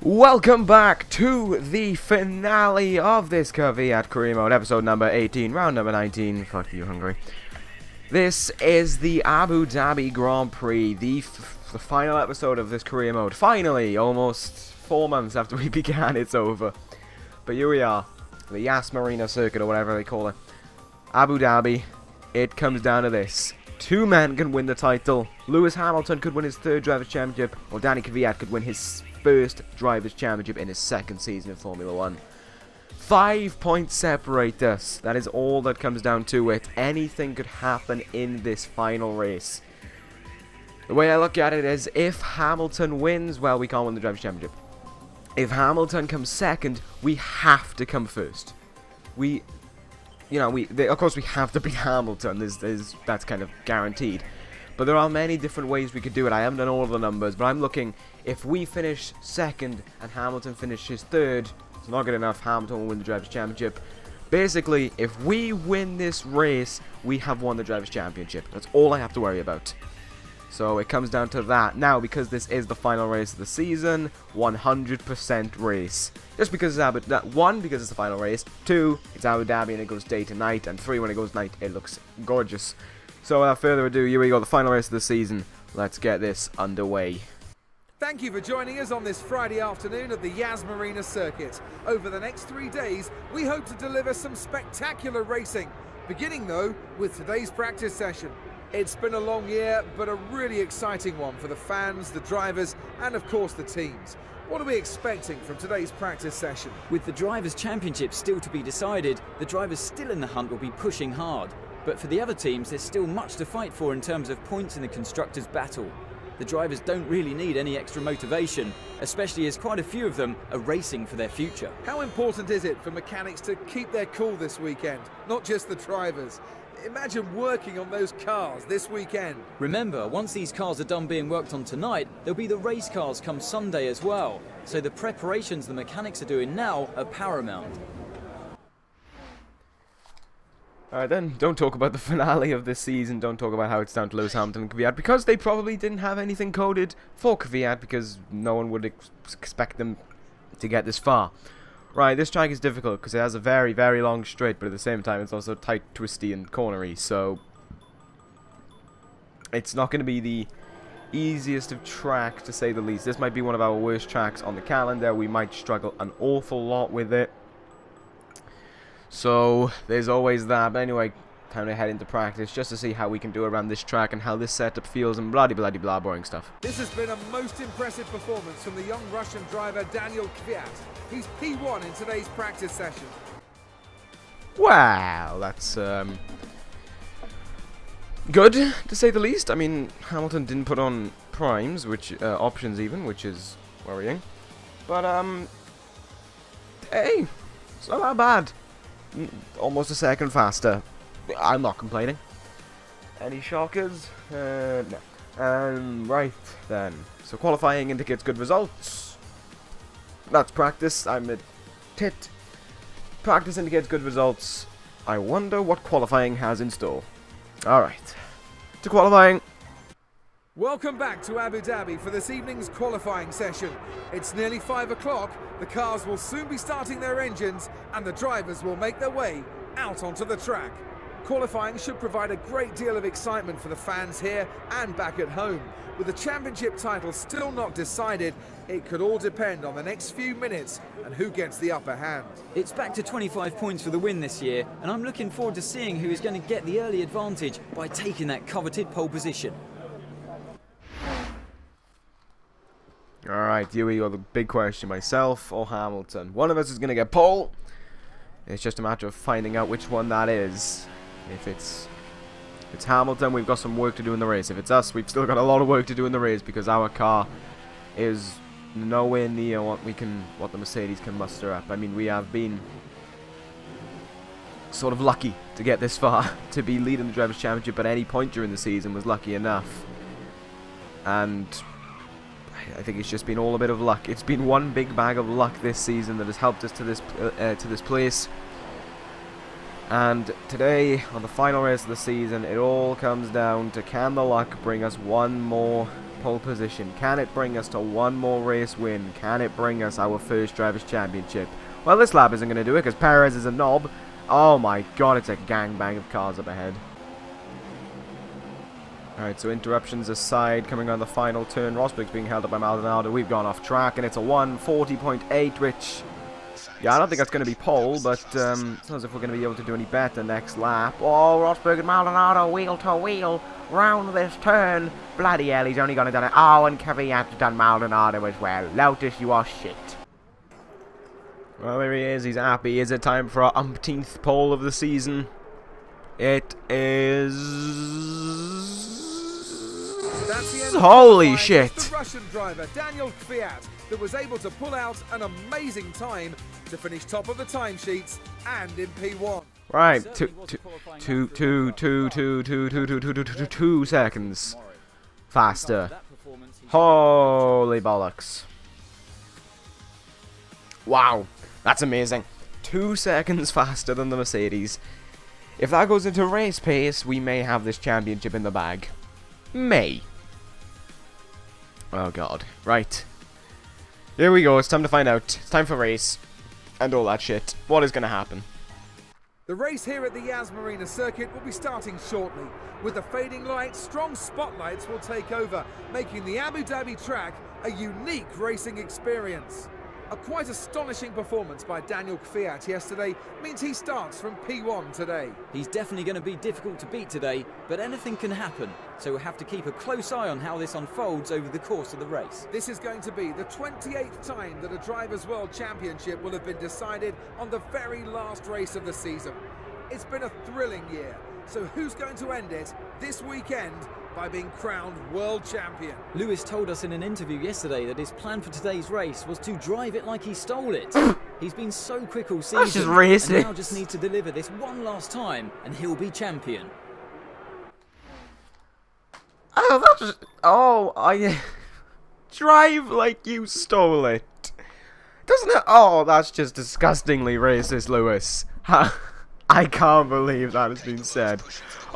Welcome back to the finale of this Kvyat career mode, episode number 18, round number 19. Fuck you, Hungary. This is the Abu Dhabi Grand Prix, the final episode of this career mode. Finally, almost 4 months after we began, it's over. But here we are, the Yas Marina circuit, or whatever they call it. Abu Dhabi, it comes down to this. Two men can win the title. Lewis Hamilton could win his third Drivers' Championship, or Danny Kvyat could win his first Drivers' Championship in his second season in Formula 1. 5 points separate us. That is all that comes down to it. Anything could happen in this final race. The way I look at it is, if Hamilton wins, well, we can't win the Drivers' Championship. If Hamilton comes second, we have to come first. Of course we have to beat Hamilton. That's kind of guaranteed. But there are many different ways we could do it. I haven't done all of the numbers, but I'm looking, if we finish second and Hamilton finishes third, it's not good enough. Hamilton will win the Drivers' Championship. Basically, if we win this race, we have won the Drivers' Championship. That's all I have to worry about. So it comes down to that. Now, because this is the final race of the season, 100% race. Just because it's one, because it's the final race. 2, it's Abu Dhabi and it goes day to night. And 3, when it goes night, it looks gorgeous. So without further ado, here we go, the final race of the season. Let's get this underway. Thank you for joining us on this Friday afternoon at the Yas Marina circuit. Over the next 3 days, we hope to deliver some spectacular racing. Beginning though, with today's practice session. It's been a long year, but a really exciting one for the fans, the drivers, and of course the teams. What are we expecting from today's practice session? With the Drivers' Championship still to be decided, the drivers still in the hunt will be pushing hard. But for the other teams, there's still much to fight for in terms of points in the Constructors' battle. The drivers don't really need any extra motivation, especially as quite a few of them are racing for their future. How important is it for mechanics to keep their cool this weekend? Not just the drivers. Imagine working on those cars this weekend. Remember, once these cars are done being worked on tonight, there'll be the race cars come Sunday as well. So the preparations the mechanics are doing now are paramount. Alright then, don't talk about the finale of this season, don't talk about how it's down to Lewis Hamilton and Kvyat, because they probably didn't have anything coded for Kvyat, because no one would expect them to get this far. Right, this track is difficult, because it has a very, very long straight, but at the same time it's also tight, twisty, and cornery, so it's not going to be the easiest of track, to say the least. This might be one of our worst tracks on the calendar. We might struggle an awful lot with it. So, there's always that. But anyway, time to head into practice just to see how we can do around this track and how this setup feels and blah-de-blah-de-blah boring stuff. This has been a most impressive performance from the young Russian driver Daniel Kvyat. He's P1 in today's practice session. Wow, that's good, to say the least. I mean, Hamilton didn't put on primes, which options even, which is worrying. But, hey, it's not that bad. Almost a second faster. I'm not complaining. Any shockers? No. Right then. So qualifying indicates good results. That's practice. I'm a tit. Practice indicates good results. I wonder what qualifying has in store. Alright. To qualifying. Welcome back to Abu Dhabi for this evening's qualifying session. It's nearly 5 o'clock, the cars will soon be starting their engines and the drivers will make their way out onto the track. Qualifying should provide a great deal of excitement for the fans here and back at home. With the championship title still not decided, it could all depend on the next few minutes and who gets the upper hand. It's back to 25 points for the win this year, and I'm looking forward to seeing who is going to get the early advantage by taking that coveted pole position. Alright, here we go, the big question, myself or Hamilton. One of us is going to get pole. It's just a matter of finding out which one that is. If it's Hamilton, we've got some work to do in the race. If it's us, we've still got a lot of work to do in the race, because our car is nowhere near what the Mercedes can muster up. I mean, we have been sort of lucky to get this far. To be leading the Drivers' Championship at any point during the season was lucky enough. And I think it's just been all a bit of luck. It's been one big bag of luck this season that has helped us to this place. And today, on the final race of the season, it all comes down to, can the luck bring us one more pole position? Can it bring us to one more race win? Can it bring us our first Drivers' Championship? Well, this lap isn't going to do it because Perez is a knob. Oh my god, it's a gangbang of cars up ahead. Alright, so interruptions aside, coming on the final turn, Rosberg's being held up by Maldonado. We've gone off track, and it's a 1:40.8, which... yeah, I don't think that's going to be pole, but it's not as if we're going to be able to do any better next lap. Oh, Rosberg and Maldonado, wheel to wheel, round this turn. Bloody hell, he's only going to done it. Oh, and Kvyat done Maldonado as well. Lotus, you are shit. Well, there he is. He's happy. Is it time for our umpteenth pole of the season? It is... That's the end of holy shit! the Russian driver Daniel Kvyat that was able to pull out an amazing time to finish top of the timesheets and in P1. Right, 2 seconds faster. Holy bollocks! Wow, that's amazing. 2 seconds faster than the Mercedes. If that goes into race pace, we may have this championship in the bag. May. Oh god. Right. Here we go. It's time to find out. It's time for race. And all that shit. What is going to happen? The race here at the Yas Marina circuit will be starting shortly. With the fading lights, strong spotlights will take over, making the Abu Dhabi track a unique racing experience. A quite astonishing performance by Daniel Kvyat yesterday means he starts from P1 today. He's definitely going to be difficult to beat today, but anything can happen, so we'll have to keep a close eye on how this unfolds over the course of the race. This is going to be the 28th time that a Drivers' World Championship will have been decided on the very last race of the season. It's been a thrilling year, so who's going to end it this weekend by being crowned world champion? Lewis told us in an interview yesterday that his plan for today's race was to drive it like he stole it. He's been so quick all season, just racing. and now just needs to deliver this one last time, and he'll be champion. Oh, that's just... oh, I... drive like you stole it. Doesn't it? Oh, that's just disgustingly racist, Lewis. I can't believe that has been said.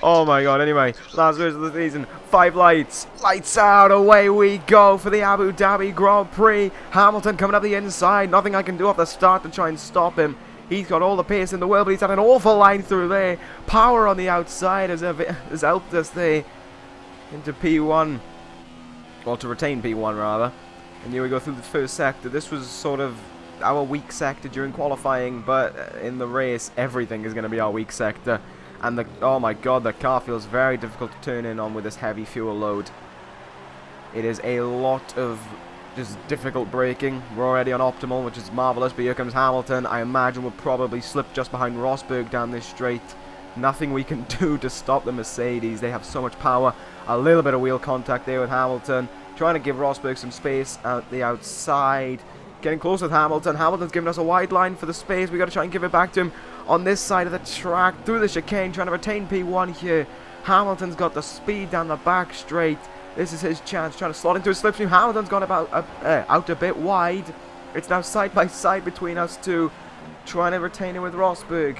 Oh my god, anyway, last race of the season, 5 lights, lights out, away we go for the Abu Dhabi Grand Prix. Hamilton coming up the inside, nothing I can do off the start to try and stop him. He's got all the pace in the world, but he's had an awful line through there. Power on the outside has helped us there into P1, or to retain P1 rather. And here we go through the first sector. This was sort of our weak sector during qualifying, but in the race, everything is going to be our weak sector. And oh my god, the car feels very difficult to turn in on with this heavy fuel load. It is a lot of just difficult braking. We're already on optimal, which is marvellous, but here comes Hamilton. I imagine we'll probably slip just behind Rosberg down this straight. Nothing we can do to stop the Mercedes. They have so much power. A little bit of wheel contact there with Hamilton. Trying to give Rosberg some space out the outside. Getting close with Hamilton. Hamilton's giving us a wide line for the space. We've got to try and give it back to him on this side of the track. Through the chicane, trying to retain P1 here. Hamilton's got the speed down the back straight. This is his chance, trying to slot into a slipstream. Hamilton's gone about out a bit wide. It's now side by side between us two. Trying to retain it with Rosberg.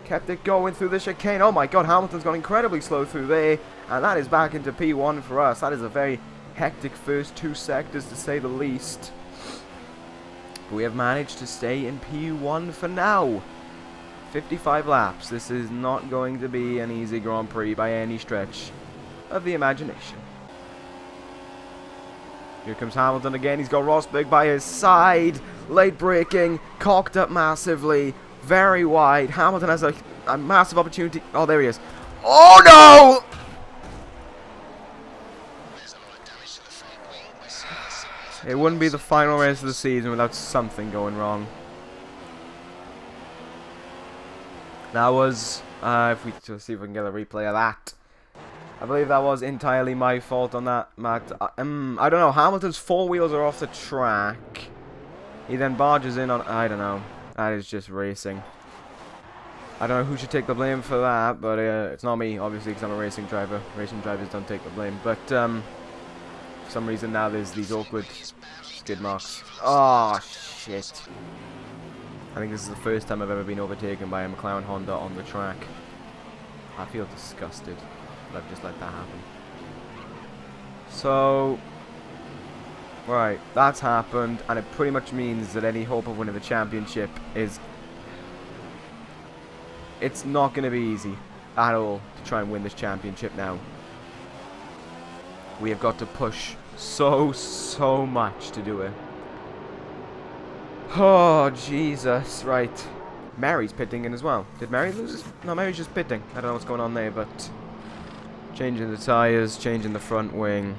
Kept it going through the chicane. Oh my god, Hamilton's gone incredibly slow through there. And that is back into P1 for us. That is a very hectic first 2 sectors, to say the least. We have managed to stay in P1 for now. 55 laps. This is not going to be an easy Grand Prix by any stretch of the imagination. Here comes Hamilton again. He's got Rosberg by his side. Late braking. Cocked up massively. Very wide. Hamilton has a massive opportunity. Oh, there he is. Oh, no! It wouldn't be the final race of the season without something going wrong. That was, if we just see if we can get a replay of that. I believe that was entirely my fault on that, Matt. I don't know. Hamilton's 4 wheels are off the track. He then barges in on, I don't know. That is just racing. I don't know who should take the blame for that, but it's not me, obviously, because I'm a racing driver. Racing drivers don't take the blame. But, for some reason now there's these awkward skid marks. Oh, shit. I think this is the first time I've ever been overtaken by a McLaren Honda on the track. I feel disgusted that I've just let that happen. So, Right, that's happened, and it pretty much means that any hope of winning the championship is... It's not going to be easy at all to try and win this championship now. We have got to push so much to do it. Oh, Jesus. Right. Mary's pitting in as well. Did Mary lose his... No, Mary's just pitting. I don't know what's going on there, but... Changing the tyres, changing the front wing.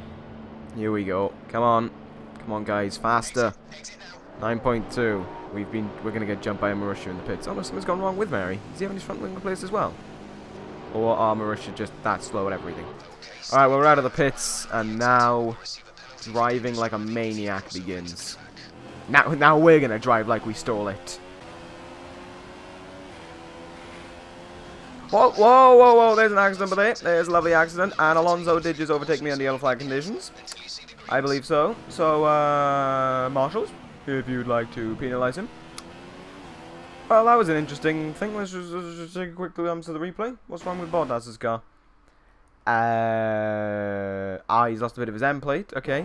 Here we go. Come on. Come on, guys. Faster. 9.2. We're going to get jumped by a Marussia in the pits. Oh, no, something's gone wrong with Mary. Is he having his front wing replaced as well? Or are Marussia just that slow at everything? Alright, well, we're out of the pits, and now driving like a maniac begins. Now we're going to drive like we stole it. Whoa, whoa, whoa, whoa, there's an accident over there. There's a lovely accident, and Alonso did just overtake me under yellow flag conditions. I believe so. So, marshals, if you'd like to penalise him. Well, that was an interesting thing. Let's just take a quick glance to the replay. What's wrong with Bottas's car? He's lost a bit of his end plate, okay.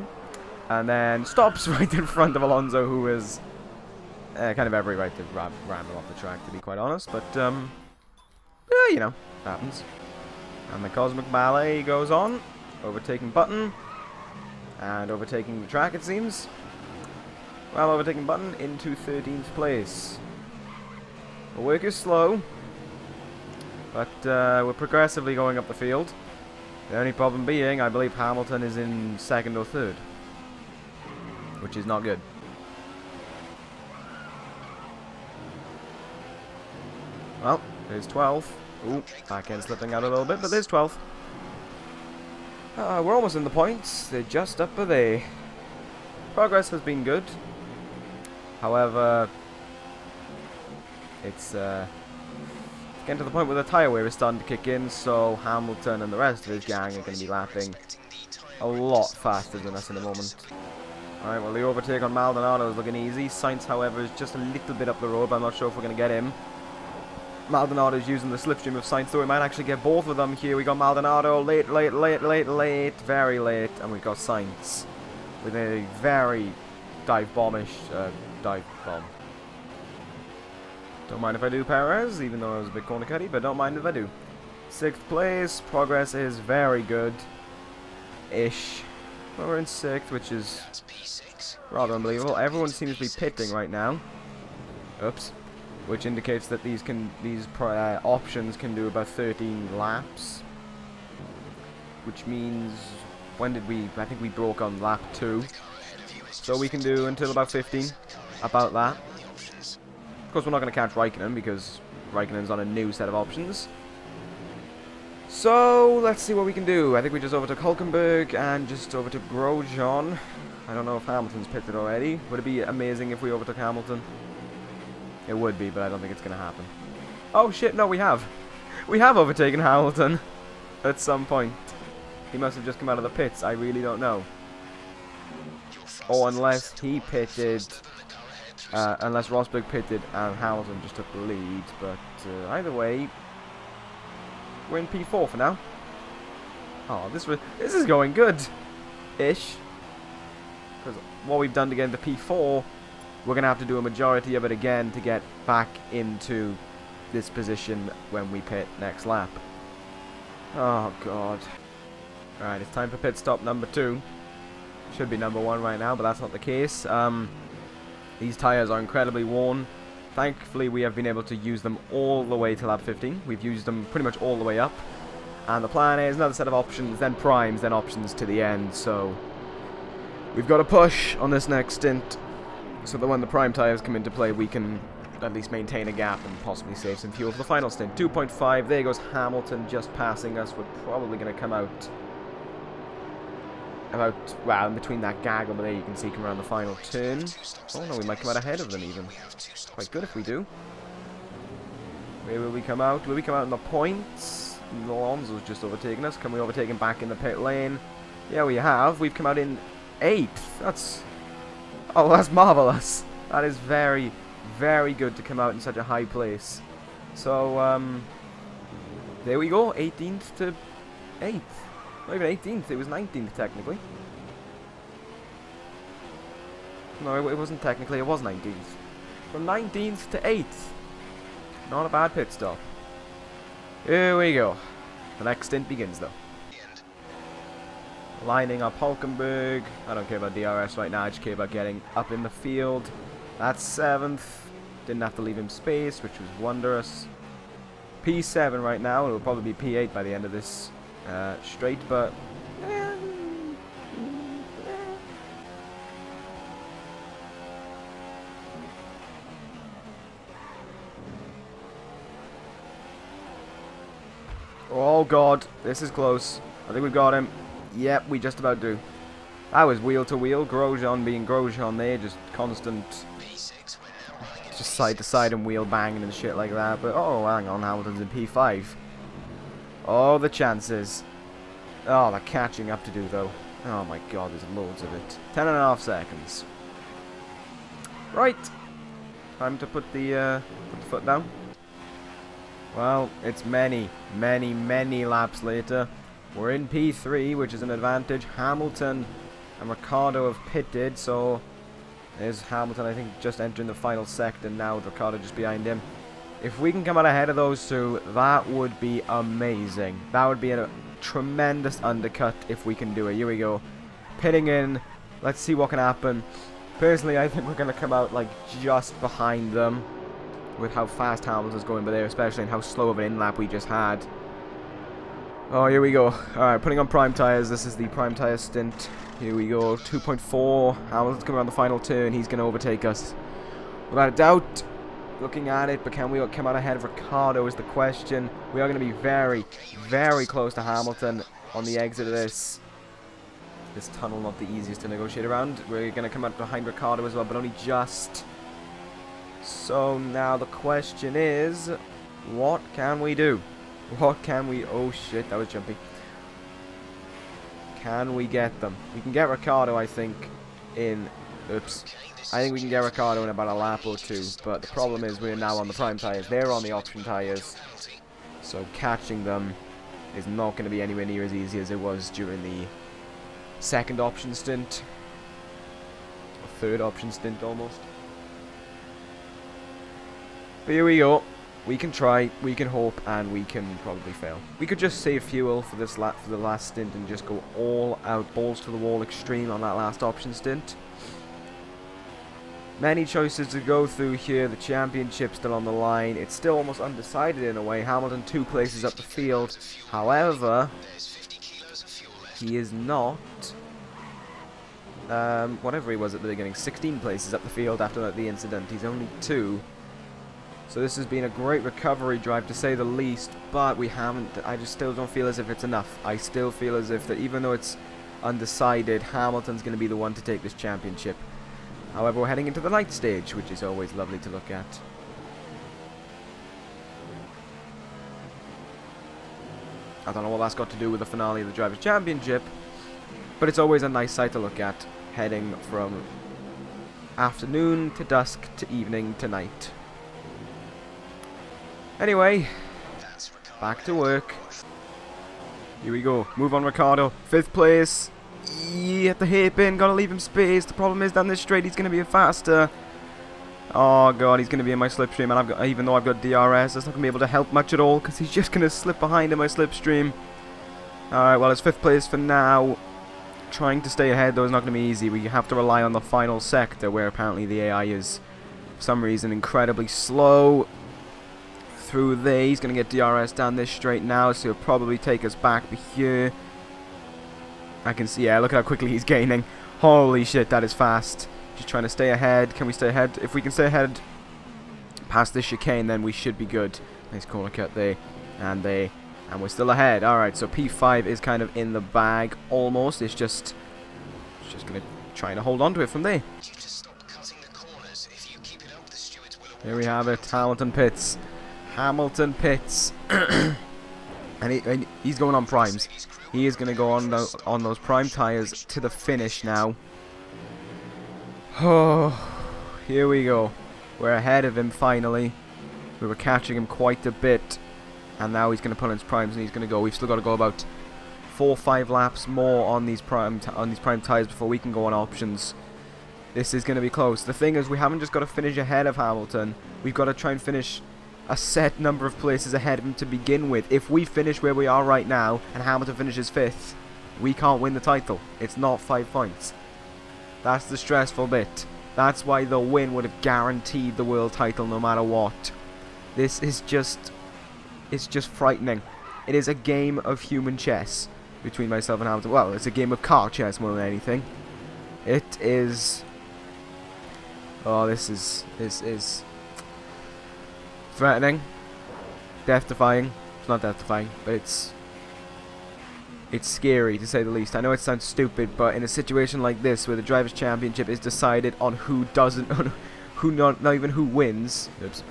And then stops right in front of Alonso, who is kind of every right to ram him off the track, to be quite honest. But, yeah, you know, happens. And the Cosmic Ballet goes on, overtaking Button, and overtaking the track, it seems. Well, overtaking Button into 13th place. The work is slow, but we're progressively going up the field. The only problem being, I believe Hamilton is in 2nd or 3rd, which is not good. Well, there's 12th. Ooh, back end slipping out a little bit, but there's 12th. We're almost in the points. They're just up there. Progress has been good. However, it's getting to the point where the tyre wear is starting to kick in, so Hamilton and the rest of his gang are going to be lapping a lot faster than us in a moment. Alright, well, the overtake on Maldonado is looking easy. Sainz, however, is just a little bit up the road, but I'm not sure if we're going to get him. Maldonado is using the slipstream of Sainz, so we might actually get both of them here. We got Maldonado late, very late, and we got Sainz with a very dive bombish dive bomb. Don't mind if I do, Perez, even though I was a bit corner cutty, but don't mind if I do. 6th place, progress is very good-ish. Well, we're in 6th, which is rather unbelievable. Everyone seems to be pitting right now. Oops. Which indicates that these options can do about 13 laps. Which means, when did we, I think we broke on lap 2. So we can do until about 15, about that. Of course, we're not going to catch Raikkonen because Raikkonen's on a new set of options. So, let's see what we can do. I think we just overtook Hulkenberg and just overtook Grosjean. I don't know if Hamilton's pitted already. Would it be amazing if we overtook Hamilton? It would be, but I don't think it's going to happen. Oh shit, no, we have. We have overtaken Hamilton at some point. He must have just come out of the pits. I really don't know. Or unless he pitted... unless Rosberg pitted and Hamilton just took the lead, but either way, we're in P4 for now. Oh, this is going good-ish. Because what we've done to get into P4, we're going to have to do a majority of it again to get back into this position when we pit next lap. Oh, God. Alright, it's time for pit stop number 2. Should be number 1 right now, but that's not the case. These tyres are incredibly worn. Thankfully, we have been able to use them all the way to lap 15. We've used them pretty much all the way up. And the plan is another set of options, then primes, then options to the end. So, we've got to push on this next stint, so that when the prime tyres come into play, we can at least maintain a gap and possibly save some fuel for the final stint. 2.5, there goes Hamilton just passing us. We're probably going to come out about, well, in between that gag over there, you can see come around the final turn. Oh no, we might come out ahead of them even. Quite good if we do. Where will we come out? Will we come out in the points? Alonso's just overtaken us. Can we overtake him back in the pit lane? Yeah, we have. We've come out in 8th. That's... oh, that's marvellous. That is very, very good to come out in such a high place. So, there we go. 18th to 8th. Not even 18th, it was 19th technically. No, it wasn't technically. It was 19th. From 19th to 8th. Not a bad pit stop. Here we go. The next stint begins, though. Lining up Hulkenberg. I don't care about DRS right now. I just care about getting up in the field. That's 7th. Didn't have to leave him space, which was wondrous. P7 right now. It will probably be P8 by the end of this straight, but... Oh god, this is close. I think we've got him. Yep, we just about do. That was wheel to wheel. Grosjean being Grosjean there, just constant, just side to side and wheel banging and shit like that. But oh, hang on, Hamilton's in P5. Oh, the chances. Oh, the catching up to do though. Oh my god, there's loads of it. 10.5 seconds. Right, time to put the foot down. Well, it's many laps later. We're in P3, which is an advantage. Hamilton and Ricciardo have pitted, so there's Hamilton, I think, just entering the final sector now, with Ricciardo just behind him. If we can come out ahead of those two, that would be amazing. That would be a tremendous undercut if we can do it. Here we go. Pitting in. Let's see what can happen. Personally, I think we're going to come out, like, just behind them, with how fast Hamilton's going by there, especially, and how slow of an in-lap we just had. Oh, here we go. Alright, putting on prime tyres. This is the prime tyre stint. Here we go. 2.4. Hamilton's coming around the final turn. He's going to overtake us. Without a doubt. Looking at it, but can we come out ahead of Ricciardo is the question. We are going to be very close to Hamilton on the exit of this. This tunnel, not the easiest to negotiate around. We're going to come out behind Ricciardo as well, but only just. So now the question is, what can we do? What can we... Oh shit, that was jumpy. Can we get them? We can get Ricciardo, I think, in... Oops. I think we can get Ricciardo in about a lap or two, but the problem is we're now on the prime tyres. They're on the option tyres. So catching them is not going to be anywhere near as easy as it was during the second option stint. Or third option stint, almost. But here we go. We can try, we can hope, and we can probably fail. We could just save fuel for this for the last stint and just go all out, balls to the wall, extreme on that last option stint. Many choices to go through here. The championship still on the line. It's still almost undecided in a way. Hamilton 2 places up the field. However, he is not. Whatever he was at the beginning, 16 places up the field after the incident. He's only 2. So this has been a great recovery drive, to say the least, but we haven't... I just still don't feel as if it's enough. I still feel as if that even though it's undecided, Hamilton's going to be the one to take this championship. However, we're heading into the night stage, which is always lovely to look at. I don't know what that's got to do with the finale of the Drivers' Championship, but it's always a nice sight to look at, heading from afternoon to dusk to evening to night. Anyway, back to work. Here we go. Move on, Ricciardo. 5th place. At the hairpin. Gotta leave him space. The problem is down this straight he's gonna be faster. Oh god, he's gonna be in my slipstream, and even though I've got DRS, that's not gonna be able to help much at all because he's just gonna slip behind in my slipstream. Alright, well, it's 5th place for now. Trying to stay ahead though is not gonna be easy. We have to rely on the final sector where apparently the AI is, for some reason, incredibly slow. Through there, he's going to get DRS down this straight now, so he'll probably take us back here. I can see, yeah, look at how quickly he's gaining. Holy shit, that is fast. Just trying to stay ahead. Can we stay ahead? If we can stay ahead past this chicane, then we should be good. Nice corner cut there. And we're still ahead. Alright, so P5 is kind of in the bag, almost. It's just going to try to hold on to it from there. Here we have it, Hamilton pits. Hamilton pits. and he's going on primes. He is going to go on those prime tyres to the finish now. Oh, here we go. We're ahead of him finally. We were catching him quite a bit. And now he's going to put on his primes and he's going to go. We've still got to go about 4 or 5 laps more on these prime tyres before we can go on options. This is going to be close. The thing is, we haven't just got to finish ahead of Hamilton. We've got to try and finish a set number of places ahead of him to begin with. If we finish where we are right now and Hamilton finishes 5th, we can't win the title. It's not 5 points. That's the stressful bit. That's why the win would have guaranteed the world title no matter what. This is just... It's just frightening. It is a game of human chess between myself and Hamilton. Well, it's a game of car chess more than anything. It is... Oh, this is threatening. Death-defying. It's not death-defying, but it's scary to say the least. I know it sounds stupid, but in a situation like this where the Drivers' Championship is decided on who doesn't, not even who wins, oops,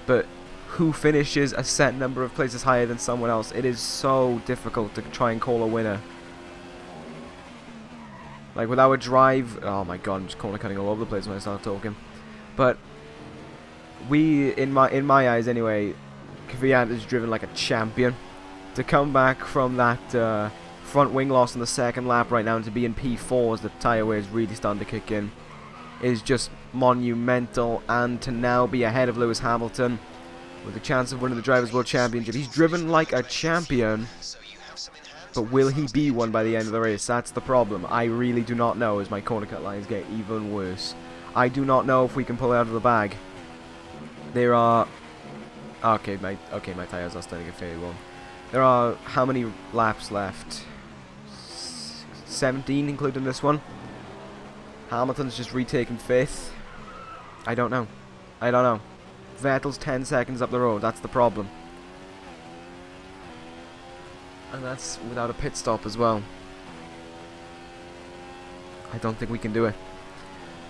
but who finishes a set number of places higher than someone else, it is so difficult to try and call a winner. Like with our drive, oh my god, I'm just corner cutting all over the place when I start talking. But we, in my eyes anyway, Kvyat is driven like a champion. To come back from that front wing loss in the second lap right now and to be in P4 as the tyre wear is really starting to kick in is just monumental. And to now be ahead of Lewis Hamilton with a chance of winning the Drivers' World Championship. He's driven like a champion, but will he be one by the end of the race? That's the problem. I really do not know as my corner cut lines get even worse. I do not know if we can pull it out of the bag. There are... Okay, my tyres are starting to fade well. There are how many laps left? 17 including this one. Hamilton's just retaken 5th. I don't know. I don't know. Vettel's 10 seconds up the road. That's the problem. And that's without a pit stop as well. I don't think we can do it.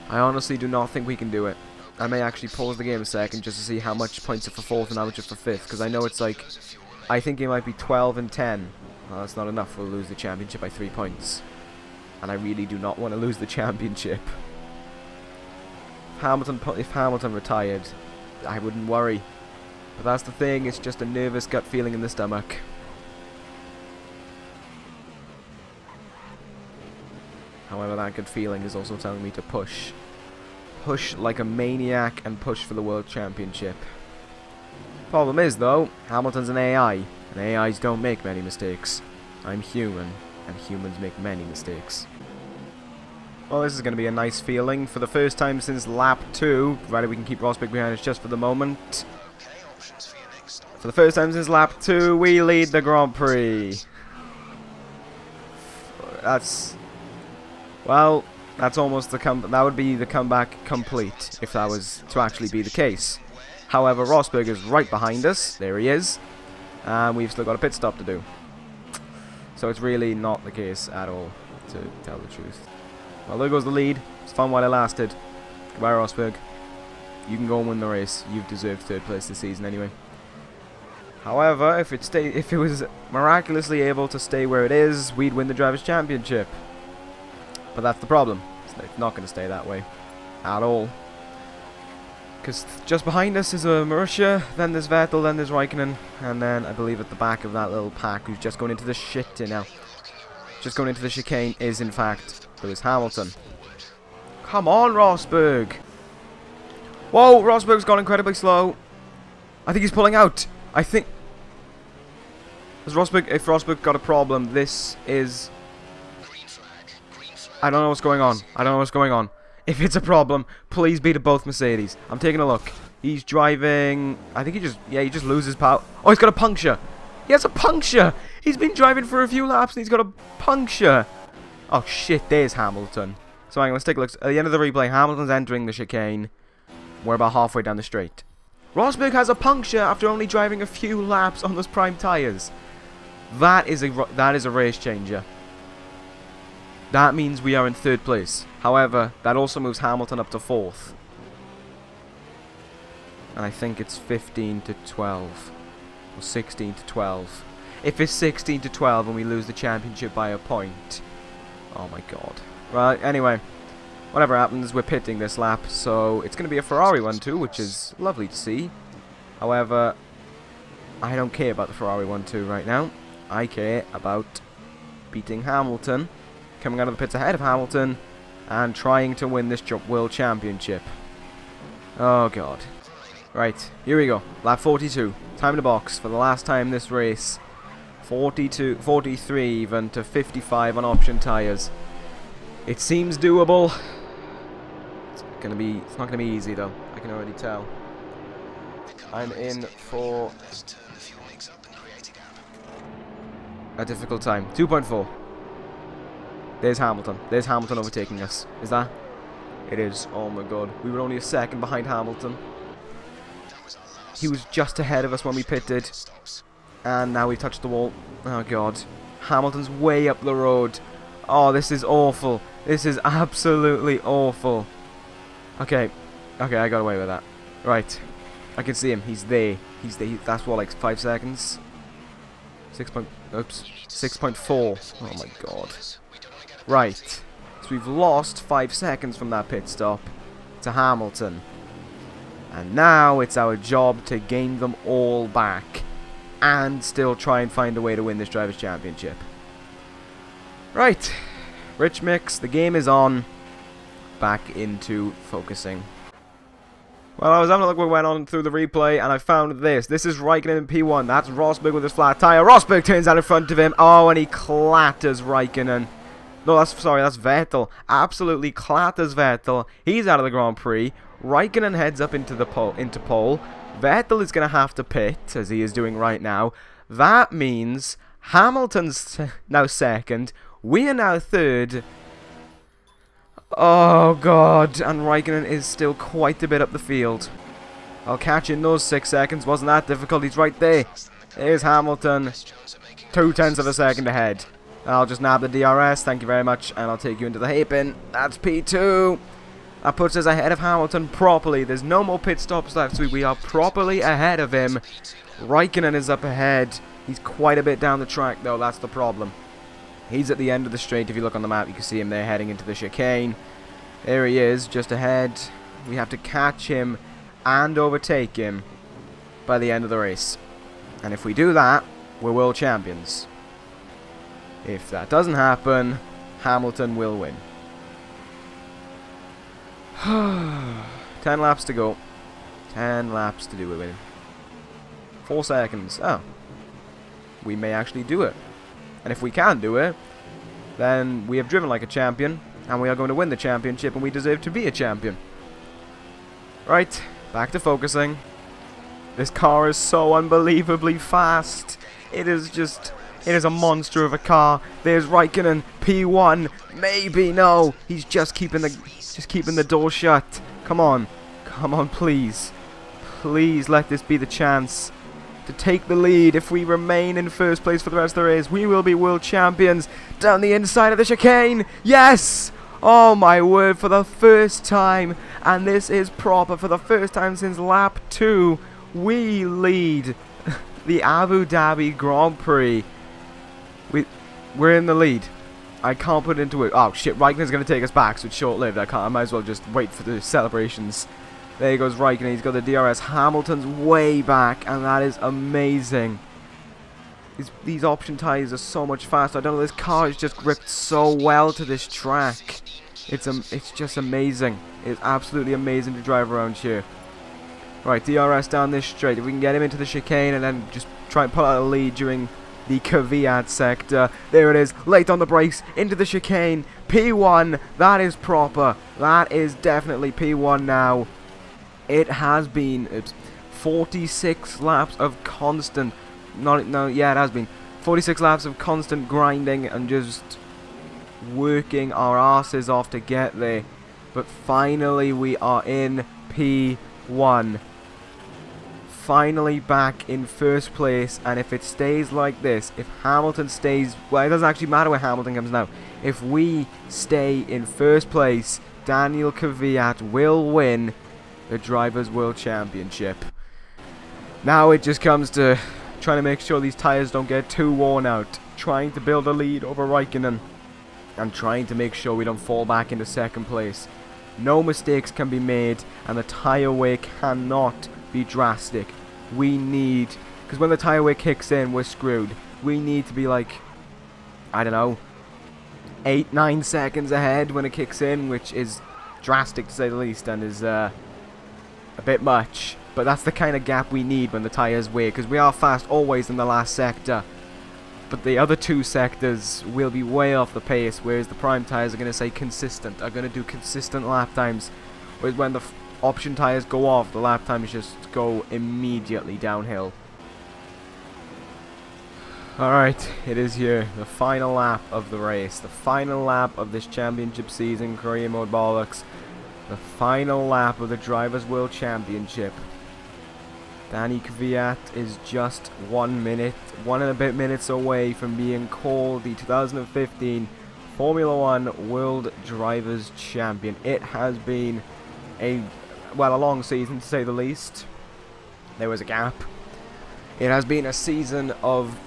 I honestly do not think we can do it. I may actually pause the game a second just to see how much points are for 4th and how much are for 5th. Because I know it's like... I think it might be 12 and 10. Well, that's not enough. We'll lose the championship by 3 points. And I really do not want to lose the championship. If Hamilton retired, I wouldn't worry. But that's the thing, it's just a nervous gut feeling in the stomach. However, that good feeling is also telling me to push. Push like a maniac and push for the World Championship. Problem is, though, Hamilton's an AI, and AIs don't make many mistakes. I'm human, and humans make many mistakes. Well, this is going to be a nice feeling. For the first time since lap 2, provided we can keep Rosberg behind us just for the moment. For the first time since lap 2, we lead the Grand Prix. That's... Well, that's almost the that would be the comeback complete, if that was to actually be the case. However, Rosberg is right behind us. There he is. And we've still got a pit stop to do. So it's really not the case at all, to tell the truth. Well, there goes the lead. It's fun while it lasted. Goodbye, Rosberg. You can go and win the race. You've deserved 3rd place this season anyway. However, if it was miraculously able to stay where it is, we'd win the Drivers' Championship. But that's the problem. It's not going to stay that way. At all. Because just behind us is Marussia, then there's Vettel, then there's Raikkonen, and then I believe at the back of that little pack who's just going into the shit now. Just going into the chicane is in fact Lewis Hamilton. Come on, Rosberg! Whoa, Rosberg's gone incredibly slow. I think he's pulling out. I think... If Rosberg got a problem, this is... I don't know what's going on. I don't know what's going on. If it's a problem, please be to both Mercedes. I'm taking a look. He's driving... I think he just loses power. Oh, he's got a puncture. He has a puncture. He's been driving for a few laps and he's got a puncture. Oh, shit. There's Hamilton. So hang on, let's take a look. At the end of the replay, Hamilton's entering the chicane. We're about halfway down the straight. Rosberg has a puncture after only driving a few laps on those prime tyres. That is a race changer. That means we are in 3rd place. However, that also moves Hamilton up to 4th. And I think it's 15 to 12. Or 16 to 12. If it's 16 to 12 and we lose the championship by a point. Oh my god. Right, anyway. Whatever happens, we're pitting this lap. So it's going to be a Ferrari one too, which is lovely to see. However, I don't care about the Ferrari 1-2 right now. I care about beating Hamilton, coming out of the pits ahead of Hamilton, and trying to win this World Championship. Oh god. Right, here we go. Lap 42. Time in the box for the last time this race. 42, 43 even to 55 on option tyres. It seems doable. It's not gonna be easy though. I can already tell. I'm in for a difficult time. 2.4. There's Hamilton. There's Hamilton overtaking us. Is that? It is. Oh my god. We were only a second behind Hamilton. He was just ahead of us when we pitted. And now we've touched the wall. Oh god. Hamilton's way up the road. Oh, this is awful. This is absolutely awful. Okay. Okay, I got away with that. Right. I can see him. He's there. He's there. That's what, like 5 seconds? 6.4. Oh my god. Right. So we've lost 5 seconds from that pit stop to Hamilton. And now it's our job to gain them all back. And still try and find a way to win this Drivers' Championship. Right. Rich Mix, the game is on. Back into focusing. Well, I was having a look what went on through the replay, and I found this. This is Raikkonen in P1. That's Rosberg with his flat tyre. Rosberg turns out in front of him. Oh, and he clatters Raikkonen. No, that's Vettel. Absolutely clatters Vettel. He's out of the Grand Prix. Raikkonen heads up into pole. Vettel is going to have to pit, as he is doing right now. That means Hamilton's now second. We are now third. Oh god, and Raikkonen is still quite a bit up the field. I'll catch in those 6 seconds. Wasn't that difficult? He's right there. There's Hamilton. 0.2 of a second ahead. I'll just nab the DRS, thank you very much, and I'll take you into the hay-bin. That's P2. That puts us ahead of Hamilton properly. There's no more pit stops left, so we are properly ahead of him. Raikkonen is up ahead. He's quite a bit down the track, though. That's the problem. He's at the end of the straight. If you look on the map, you can see him there heading into the chicane. There he is, just ahead. We have to catch him and overtake him by the end of the race. And if we do that, we're world champions. If that doesn't happen, Hamilton will win. 10 laps to go. 10 laps to do it with. 4 seconds. Oh. We may actually do it. And if we can do it, then we have driven like a champion, and we are going to win the championship, and we deserve to be a champion. Right, back to focusing. This car is so unbelievably fast. It is a monster of a car. There's Raikkonen, P1, maybe, no. He's just keeping the door shut. Come on, please. Please let this be the chance to take the lead. If we remain in first place for the rest of the race, we will be world champions. Down the inside of the chicane. Yes! Oh my word, for the first time, and this is proper, for the first time since lap 2, we lead the Abu Dhabi Grand Prix. We're in the lead. I can't put it into it. Oh shit, Raikkonen's going to take us back, so it's short-lived. I might as well just wait for the celebrations. There goes Raikkonen, he's got the DRS. Hamilton's way back, and that is amazing. These option tyres are so much faster. I don't know, this car is just gripped so well to this track. It's just amazing. It's absolutely amazing to drive around here. Right, DRS down this straight. If we can get him into the chicane and then just try and pull out a lead during the Kvyat sector. There it is, late on the brakes, into the chicane. P1, that is proper. That is definitely P1 now. It has been 46 laps of constant, it has been 46 laps of constant grinding and just working our asses off to get there. But finally we are in P1. Finally back in first place, and if it stays like this, if Hamilton stays, well, it doesn't actually matter where Hamilton comes now. If we stay in first place, Daniel Kvyat will win the Drivers' World Championship. Now it just comes to trying to make sure these tyres don't get too worn out, trying to build a lead over Raikkonen, and trying to make sure we don't fall back into second place. No mistakes can be made, and the tyre wear cannot be drastic. We need, because when the tyre wear kicks in, we're screwed. We need to be like, I don't know, 8-9 seconds ahead when it kicks in, which is drastic to say the least, and is a bit much. But that's the kind of gap we need when the tyres weigh, because we are fast always in the last sector. But the other two sectors will be way off the pace, whereas the prime tyres are going to say consistent, are going to do consistent lap times. Whereas when the option tyres go off, the lap times just go immediately downhill. Alright, it is here, the final lap of the race, the final lap of this championship season, career mode bollocks, the final lap of the Drivers' World Championship. Danny Kvyat is just 1 minute, 1 and a bit minutes away from being called the 2015 Formula One World Drivers' Champion. It has been a long season to say the least. There was a gap. It has been a season of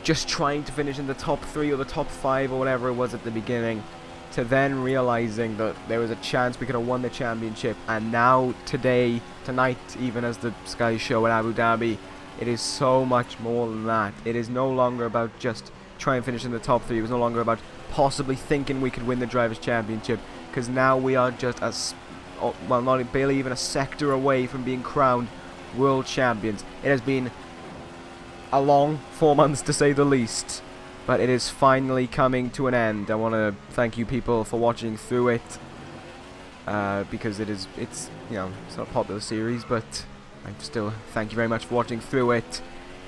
just trying to finish in the top 3 or the top 5 or whatever it was at the beginning, to then realizing that there was a chance we could have won the championship. And now, tonight, even as the Sky show at Abu Dhabi, it is so much more than that. It is no longer about just trying to finish in the top 3. It was no longer about possibly thinking we could win the Drivers' Championship, because now we are just barely even a sector away from being crowned world champions. It has been a long 4 months to say the least, but it is finally coming to an end. I want to thank you people for watching through it, because it's not a popular series, but I still thank you very much for watching through it.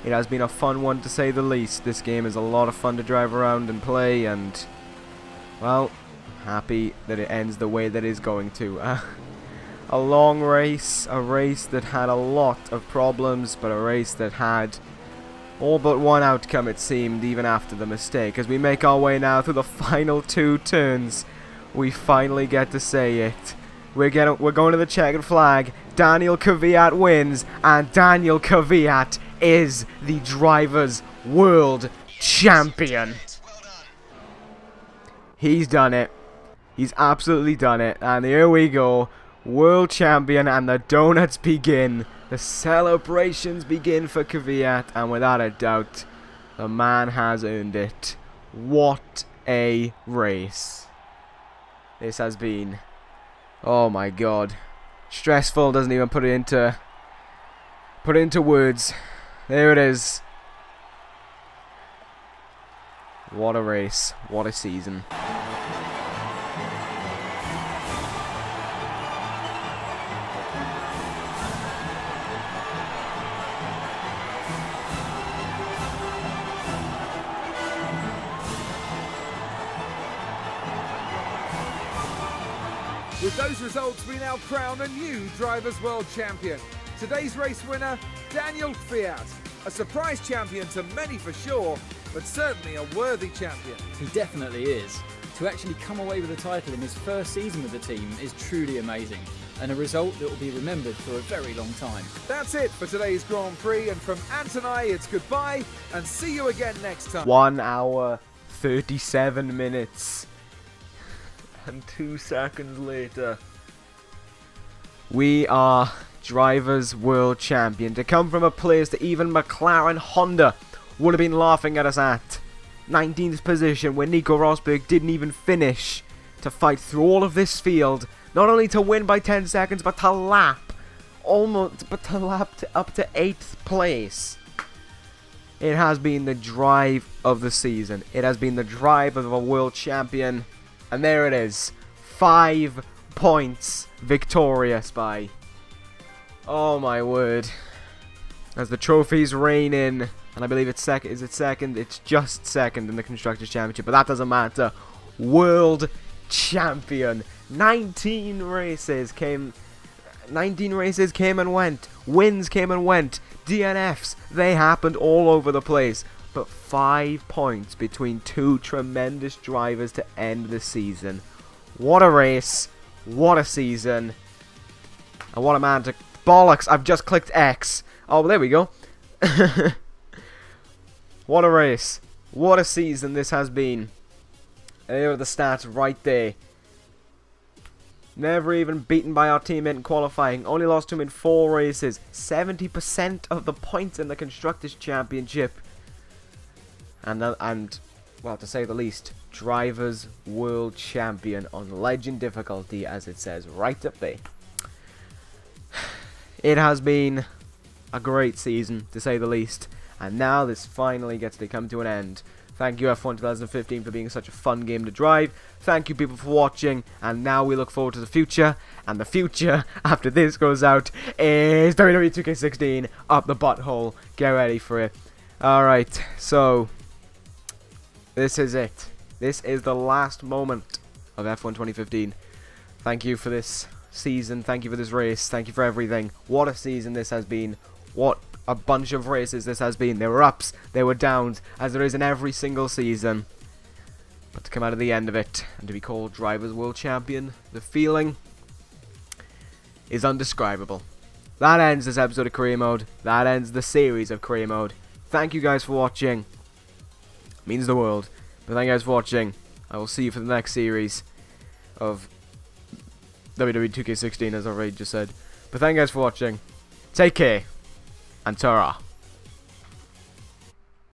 It has been a fun one to say the least. This game is a lot of fun to drive around and play, and well, happy that it ends the way that it is going to. A long race, a race that had a lot of problems, but a race that had all but one outcome, it seemed, even after the mistake. As we make our way now through the final 2 turns, we finally get to say it. We're going to the checkered flag. Daniel Kvyat wins, and Daniel Kvyat is the Drivers' World Champion. He's done it. He's absolutely done it. And here we go. World Champion, and the donuts begin. The celebrations begin for Kvyat, and without a doubt, the man has earned it. What a race this has been. Oh my god. Stressful, doesn't even put it into words. There it is. What a race. What a season. With those results, we now crown a new Drivers' World Champion. Today's race winner, Daniel Kvyat. A surprise champion to many for sure, but certainly a worthy champion. He definitely is. To actually come away with the title in his first season with the team is truly amazing, and a result that will be remembered for a very long time. That's it for today's Grand Prix, and from Ant and I, it's goodbye, and see you again next time. 1 hour, 37 minutes. And 2 seconds later, we are Drivers' World Champion. To come from a place that even McLaren Honda would have been laughing at us at. 19th position, where Nico Rosberg didn't even finish. To fight through all of this field, not only to win by 10 seconds, but to lap up to 8th place. It has been the drive of the season. It has been the drive of a world champion. And there it is, 5 points victorious by. Oh my word. As the trophies rain in, and I believe it's second. Is it second? It's just second in the Constructors' Championship, but that doesn't matter. World Champion. 19 races came and went. Wins came and went. DNFs, they happened all over the place. But 5 points between 2 tremendous drivers to end the season. What a race. What a season. And what a man to... Bollocks, I've just clicked X. Oh, there we go. What a race. What a season this has been. There are the stats right there. Never even beaten by our teammate in qualifying. Only lost to him in 4 races. 70% of the points in the Constructors' Championship. And well, to say the least, Drivers World Champion on Legend difficulty, as it says right up there. It has been a great season, to say the least, and now this finally gets to come to an end. Thank you F1 2015 for being such a fun game to drive. Thank you people for watching, and now we look forward to the future. And the future, after this goes out, is WWE 2K16 up the butthole. Get ready for it. Alright, so this is it. This is the last moment of F1 2015. Thank you for this season. Thank you for this race. Thank you for everything. What a season this has been. What a bunch of races this has been. There were ups, there were downs, as there is in every single season. But to come out of the end of it, and to be called Drivers World Champion, the feeling is undescribable. That ends this episode of Career Mode. That ends the series of Career Mode. Thank you guys for watching. It means the world. But thank you guys for watching. I will see you for the next series of WWE 2K16, as I already just said. But thank you guys for watching. Take care. And ta-ra.